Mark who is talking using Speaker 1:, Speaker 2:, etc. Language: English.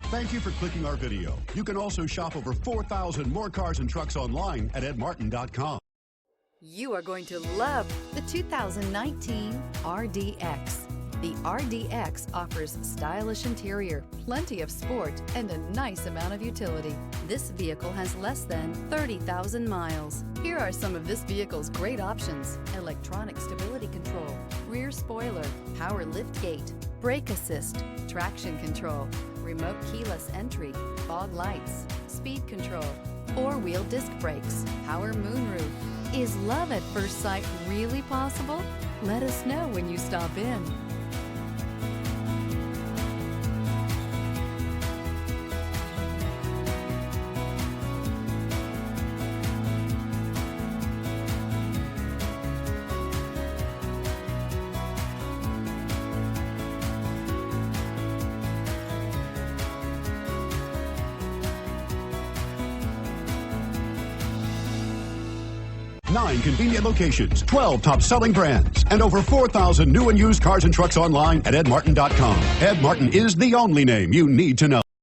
Speaker 1: Thank you for clicking our video. You can also shop over 4,000 more cars and trucks online at edmartin.com.
Speaker 2: You are going to love the 2019 RDX. The RDX offers stylish interior, plenty of sport, and a nice amount of utility. This vehicle has less than 30,000 miles. Here are some of this vehicle's great options: electronic stability control, rear spoiler, power liftgate, brake assist, traction control, remote keyless entry, fog lights, speed control, four-wheel disc brakes, power moonroof. Is love at first sight really possible? Let us know when you stop in.
Speaker 1: Nine convenient locations, 12 top-selling brands, and over 4,000 new and used cars and trucks online at edmartin.com. Ed Martin is the only name you need to know.